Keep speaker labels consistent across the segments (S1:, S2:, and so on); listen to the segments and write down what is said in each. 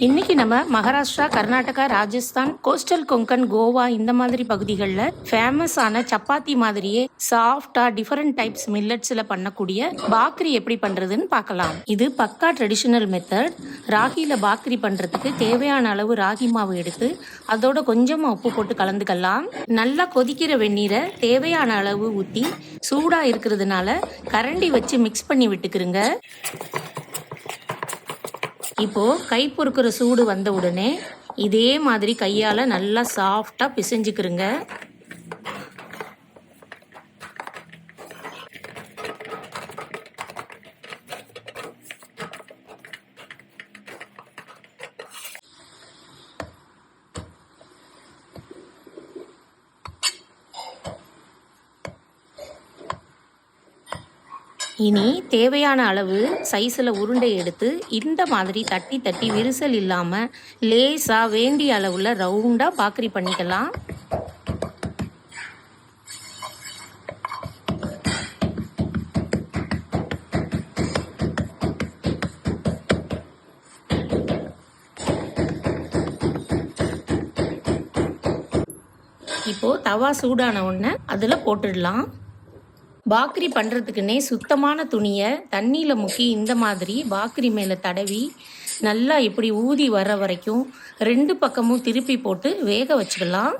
S1: இன்னைக்கு நம்ம மகாராஷ்டிரா, கர்நாடகா, ராஜஸ்தான், கோஸ்டல் கொங்கன், கோவா இந்த மாதிரி பகுதிகளில் ஃபேமஸான சப்பாத்தி மாதிரியே சாஃப்டா டிஃபரெண்ட் டைப்ஸ் மில்லட்ஸ்ல பண்ணக்கூடிய பாக்ரி எப்படி பண்றதுன்னு பார்க்கலாம். இது பக்கா ட்ரெடிஷனல் மெத்தட். ராகில பாக்ரி பண்றதுக்கு தேவையான அளவு ராகி மாவு எடுத்து அதோட கொஞ்சமா உப்பு போட்டு கலந்துக்கலாம். நல்லா கொதிக்கிற வெந்நீரை தேவையான அளவு ஊற்றி சூடா இருக்கிறதுனால கரண்டி வச்சு மிக்ஸ் பண்ணி விட்டுக்கிறங்க. இப்போ கை பொறுக்கிற சூடு வந்த உடனே இதே மாதிரி கையால் நல்லா சாஃப்டாக பிசைஞ்சுக்கிறங்க. இனி தேவையான அளவு சைஸில் உருண்டை எடுத்து இந்த மாதிரி தட்டி தட்டி விரிசல் இல்லாமல் லேசாக வேண்டிய அளவில் ரவுண்டாக பாக்ரி பண்ணிக்கலாம். இப்போது தவா சூடான உடனே அதில் போட்டுடலாம். பாக்ரி பண்ணுறதுக்குன்னே சுத்தமான துணியை தண்ணியில் முக்கி இந்த மாதிரி பாக்ரி மேலே தடவி நல்லா இப்படி ஊதி வர வரைக்கும் 2 பக்கமும் திருப்பி போட்டு வேக வச்சுக்கலாம்.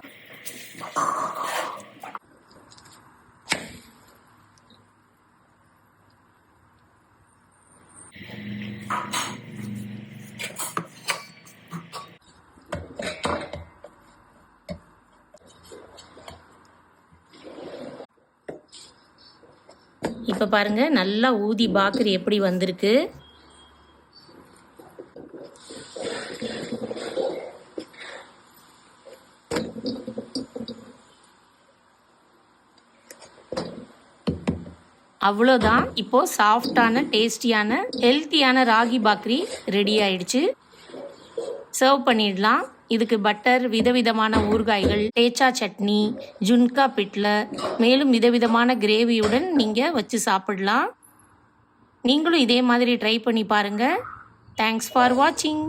S1: இப்போ பாருங்கள், நல்லா ஊதி பாக்ரி எப்படி வந்திருக்கு. அவ்வளோதான். இப்போது சாஃப்டான டேஸ்டியான ஹெல்த்தியான ராகி பாக்ரி ரெடி ஆயிடுச்சு. சர்வ் பண்ணிடலாம். இதுக்கு பட்டர், விதவிதமான ஊறுகாய்கள், தேச்சா சட்னி, ஜுன்கா பிட்ல, மேலும் விதவிதமான கிரேவியுடன் நீங்கள் வச்சு சாப்பிடலாம். நீங்களும் இதே மாதிரி ட்ரை பண்ணி பாருங்கள். தேங்க்ஸ் ஃபார் வாட்சிங்.